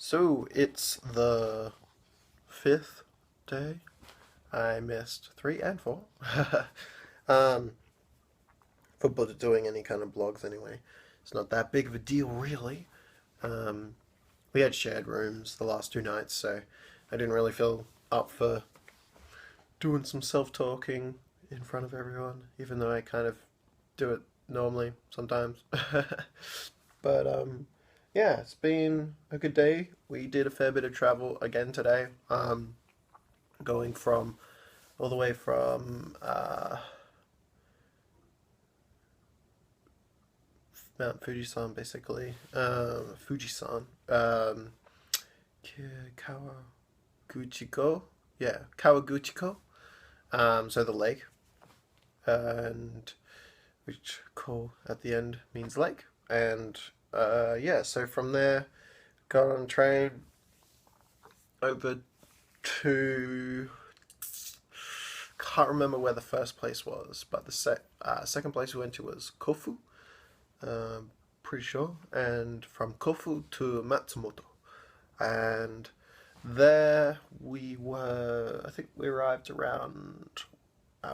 So it's the fifth day. I missed three and four. um, for doing any kind of blogs anyway. It's not that big of a deal, really. Um, we had shared rooms the last two nights, so I didn't really feel up for doing some self talking in front of everyone, even though I kind of do it normally sometimes. But yeah, it's been a good day. We did a fair bit of travel again today. Going from all the way from Mount Fujisan, basically. Fujisan. Kawaguchiko. Yeah, Kawaguchiko. So the lake, and which ko at the end means lake. And yeah, so from there, got on a train over to, can't remember where the first place was, but the second place we went to was Kofu, um, pretty sure, and from Kofu to Matsumoto. And there we were, I think we arrived around,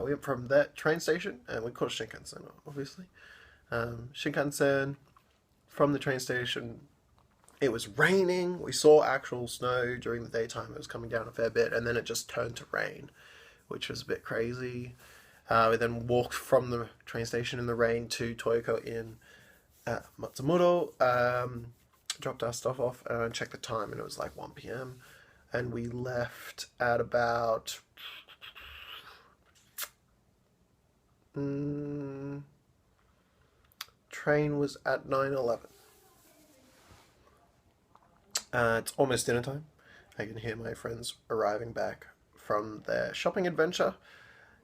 we went from that train station and we caught Shinkansen, obviously. Shinkansen, from the train station, it was raining. We saw actual snow during the daytime. It was coming down a fair bit, and then it just turned to rain, which was a bit crazy. We then walked from the train station in the rain to Toyoko Inn at Matsumoto, dropped our stuff off, and checked the time, and it was like 1 p.m. And we left at about train was at 9:11. It's almost dinner time. I can hear my friends arriving back from their shopping adventure.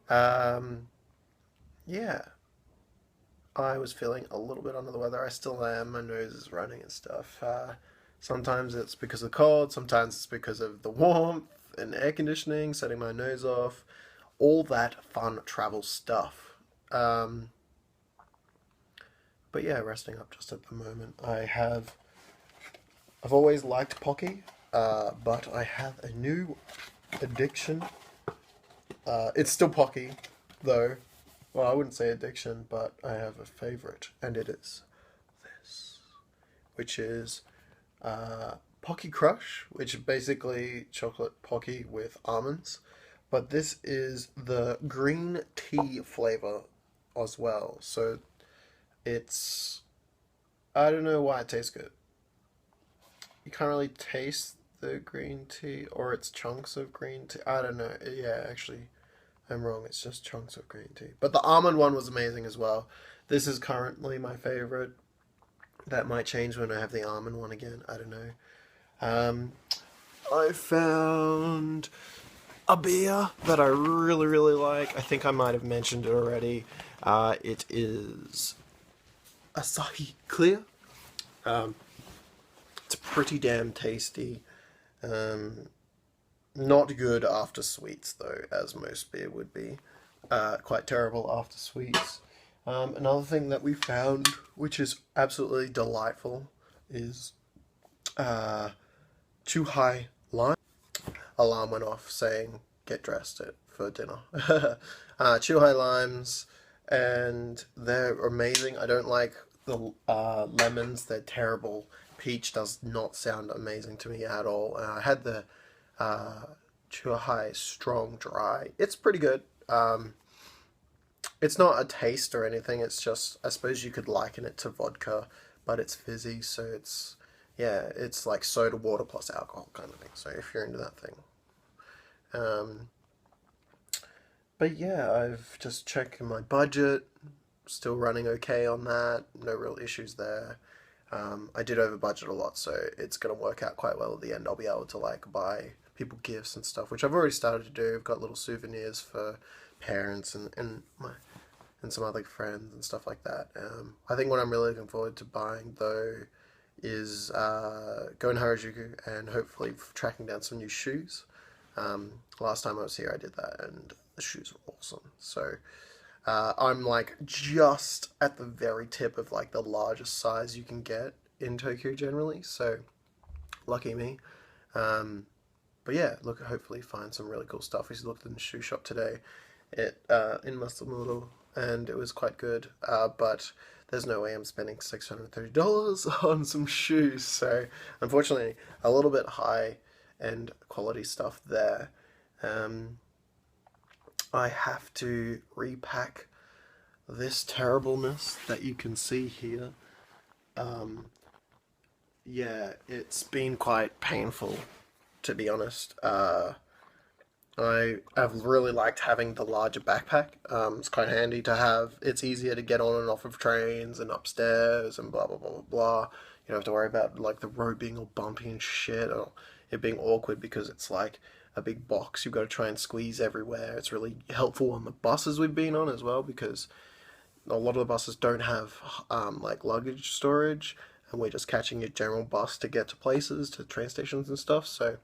Um, yeah, I was feeling a little bit under the weather. I still am. My nose is running and stuff. Sometimes it's because of the cold, sometimes it's because of the warmth and air conditioning, setting my nose off, all that fun travel stuff. Um, but yeah, resting up just at the moment. I've always liked Pocky, but I have a new addiction. It's still Pocky, though. Well, I wouldn't say addiction, but I have a favorite, and it is this, which is Pocky Crush, which is basically chocolate Pocky with almonds. But this is the green tea flavor as well. So it's, I don't know why it tastes good. You can't really taste the green tea, or it's chunks of green tea. I don't know. Yeah, actually, I'm wrong. It's just chunks of green tea. But the almond one was amazing as well. This is currently my favorite. That might change when I have the almond one again. I don't know. Um, I found a beer that I really, really like. I think I might have mentioned it already. It is Asahi Clear. Um, it's pretty damn tasty. Um, Not good after sweets, though, as most beer would be. Quite terrible after sweets. Another thing that we found, which is absolutely delightful, is Chuhai Lime. Alarm went off saying, get dressed for dinner. Chuhai Limes, and they're amazing. I don't like the lemons, they're terrible. Peach does not sound amazing to me at all. I had the uh, Chuhai Strong Dry. It's pretty good. It's not a taste or anything. It's just, I suppose you could liken it to vodka, but it's fizzy, so it's, yeah, it's like soda water plus alcohol kind of thing. So if you're into that thing. Um, but yeah, I've just checked my budget. Still running okay on that. No real issues there. I did over budget a lot, so it's gonna work out quite well at the end. I'll be able to like buy people gifts and stuff, which I've already started to do. I've got little souvenirs for parents and some other friends and stuff like that. I think what I'm really looking forward to buying though is going to Harajuku and hopefully tracking down some new shoes. Last time I was here, I did that, and the shoes were awesome. So I'm like just at the very tip of like the largest size you can get in Tokyo generally. So Lucky me. But yeah, look, hopefully find some really cool stuff. We looked in the shoe shop today, in Masamudo, and it was quite good. But there's no way I'm spending $630 on some shoes. So unfortunately, a little bit high end quality stuff there. I have to repack this terribleness that you can see here. Yeah, it's been quite painful, to be honest. I've really liked having the larger backpack. It's quite handy to have. It's easier to get on and off of trains and upstairs and blah blah blah blah blah. You don't have to worry about like the road being all bumpy and shit, or it being awkward because it's like a big box you've got to try and squeeze everywhere. It's really helpful on the buses we've been on as well, because a lot of the buses don't have like luggage storage, and we're just catching a general bus to get to places, to train stations and stuff. So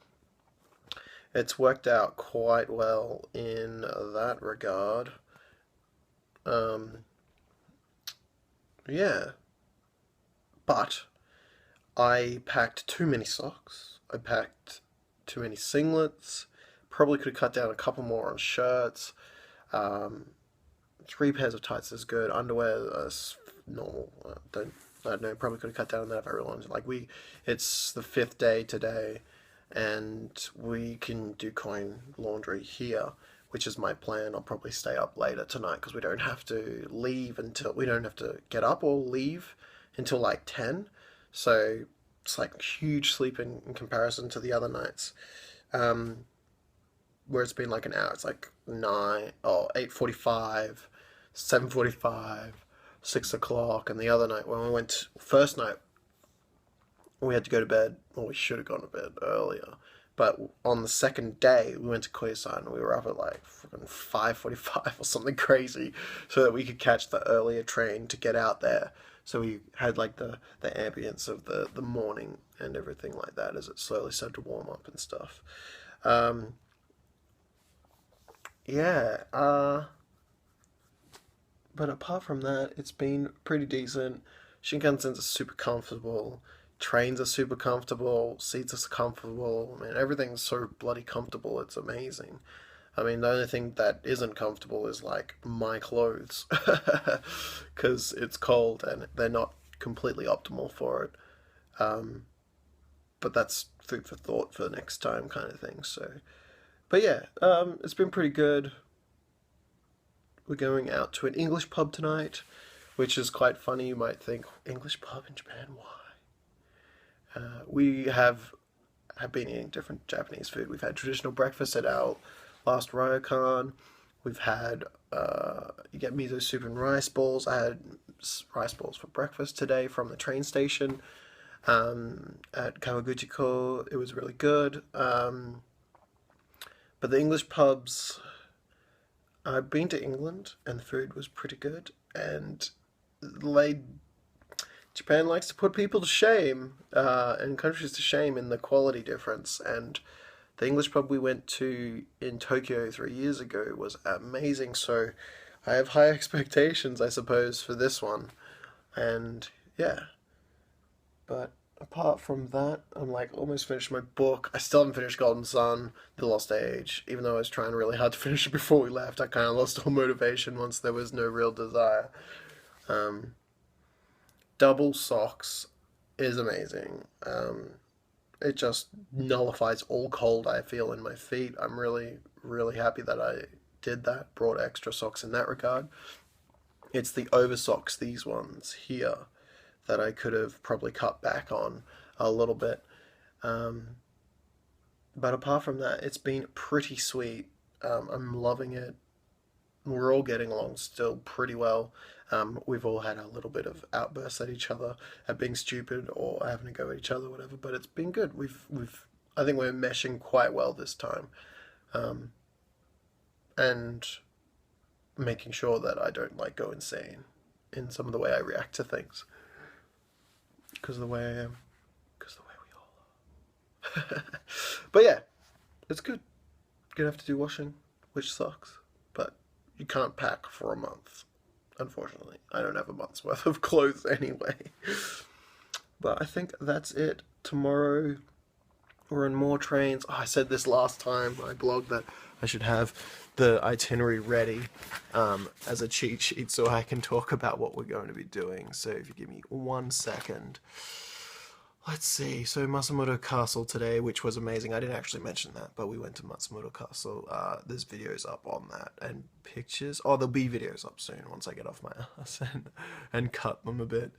it's worked out quite well in that regard. Yeah, but I packed too many socks. I packed too many singlets. Probably could have cut down a couple more on shirts. Um, 3 pairs of tights is good. Underwear is normal. I don't know. Probably could have cut down on that if I really wanted. It's the 5th day today, and we can do coin laundry here, which is my plan. I'll probably stay up later tonight because we don't have to get up or leave until like 10. So it's like huge sleeping in comparison to the other nights. Where it's been like an hour. It's like 8:45, 7:45, 6 o'clock. And the other night when we went, first night, we had to go to bed. Well, we should have gone to bed earlier. But on the second day, we went to Koyasan and we were up at like 5:45 or something crazy, so that we could catch the earlier train to get out there. So we had like the ambience of the morning and everything like that as it slowly started to warm up and stuff. Um, yeah, but apart from that, it's been pretty decent. Shinkansen's are super comfortable. Trains are super comfortable. Seats are comfortable. I mean, everything's so bloody comfortable. It's amazing. I mean, the only thing that isn't comfortable is like my clothes, because it's cold and they're not completely optimal for it. Um, but that's food for thought for the next time, kind of thing. So, but yeah, it's been pretty good. We're going out to an English pub tonight, which is quite funny. You might think, English pub in Japan, why? We have been eating different Japanese food. We've had traditional breakfast at our last ryokan. We've had you get miso soup and rice balls. I had rice balls for breakfast today from the train station at Kawaguchiko. It was really good. But the English pubs, I've been to England and the food was pretty good. And they Japan likes to put people to shame and countries to shame in the quality difference. And the English pub we went to in Tokyo 3 years ago was amazing. So I have high expectations, I suppose, for this one. And yeah, but apart from that, I'm like almost finished my book. I still haven't finished Golden Sun, The Lost Age, even though I was trying really hard to finish it before we left. I kind of lost all motivation once there was no real desire. Um, Double Socks is amazing. It just nullifies all cold I feel in my feet. I'm really, really happy that I did that, brought extra socks in that regard. It's the over socks, these ones here, that I could have probably cut back on a little bit. Um, but apart from that, it's been pretty sweet. I'm loving it. We're all getting along still pretty well. We've all had a little bit of outbursts at each other, at being stupid or having to go at each other, whatever. But it's been good. I think we're meshing quite well this time, and making sure that I don't like go insane in some of the way I react to things, because of the way I am, because of the way we all are. But yeah, it's good. Gonna have to do washing, which sucks, but you can't pack for a month. Unfortunately, I don't have a month's worth of clothes anyway. But I think that's it. Tomorrow We're in more trains. Oh, I said this last time. I blogged that I should have the itinerary ready as a cheat sheet so I can talk about what we're going to be doing. So if you give me 1 second. Let's see. So Matsumoto Castle today, which was amazing. I didn't actually mention that, but we went to Matsumoto Castle. There's videos up on that and pictures. Oh, there'll be videos up soon once I get off my ass and cut them a bit.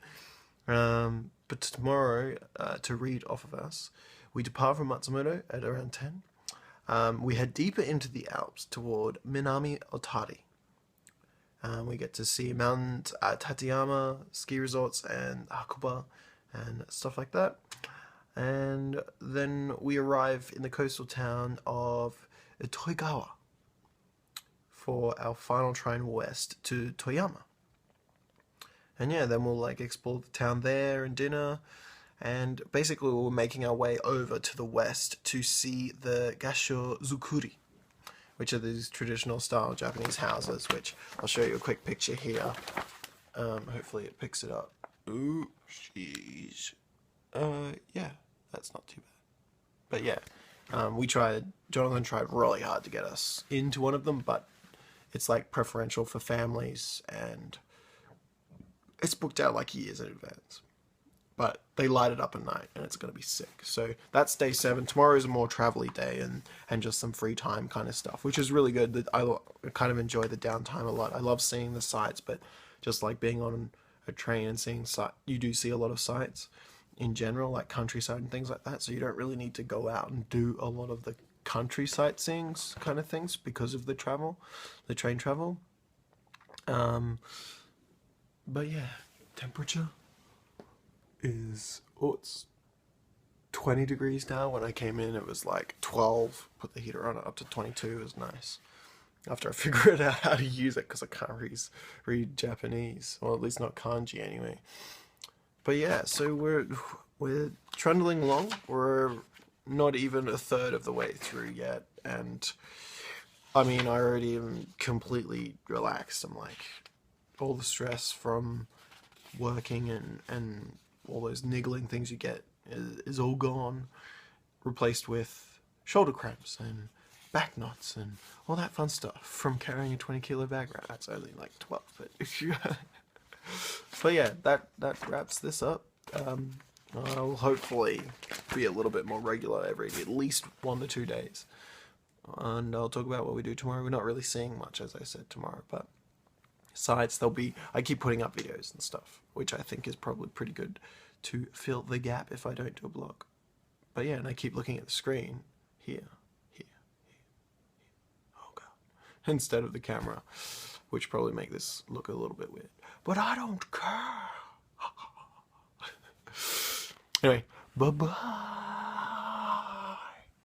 But tomorrow, to read off of us, we depart from Matsumoto at around 10. We head deeper into the Alps toward Minami Otari. We get to see Mount Tateyama ski resorts and Hakuba and stuff like that. And then we arrive in the coastal town of Toigawa for our final train west to Toyama. And yeah, then we'll like explore the town there and dinner. And basically we're making our way over to the west to see the Gasho Zukuri, which are these traditional style Japanese houses, which I'll show you a quick picture here. Hopefully it picks it up. Ooh, jeez. Yeah, that's not too bad. But yeah, Jonathan tried really hard to get us into one of them, but it's like preferential for families and it's booked out like years in advance. But they light it up at night and it's going to be sick. So that's day 7. Tomorrow is a more travel-y day and just some free time kind of stuff, which is really good. I kind of enjoy the downtime a lot. I love seeing the sights, but just like being on a train and seeing you do see a lot of sights in general, like countryside and things like that. So you don't really need to go out and do a lot of the country sightseeing kind of things because of the train travel. But yeah, temperature is, it's 20 degrees now. When I came in it was like 12. Put the heater on it up to 22. It was nice after I figured out how to use it because I can't read Japanese, or at least not kanji anyway. But yeah, so we're trundling along. We're not even a third of the way through yet, and I mean I already am completely relaxed. I'm like, all the stress from working and all those niggling things you get is all gone, replaced with shoulder cramps and back knots and all that fun stuff from carrying a 20-kilo bag around. That's only like 12, but yeah, that wraps this up. I'll hopefully be a little bit more regular every at least 1 to 2 days, and I'll talk about what we do tomorrow. We're not really seeing much, as I said, tomorrow, but sites, I keep putting up videos and stuff, which I think is probably pretty good to fill the gap if I don't do a blog. But yeah, and I keep looking at the screen here, oh god, instead of the camera, which probably make this look a little bit weird, but I don't care. Anyway, bye bye.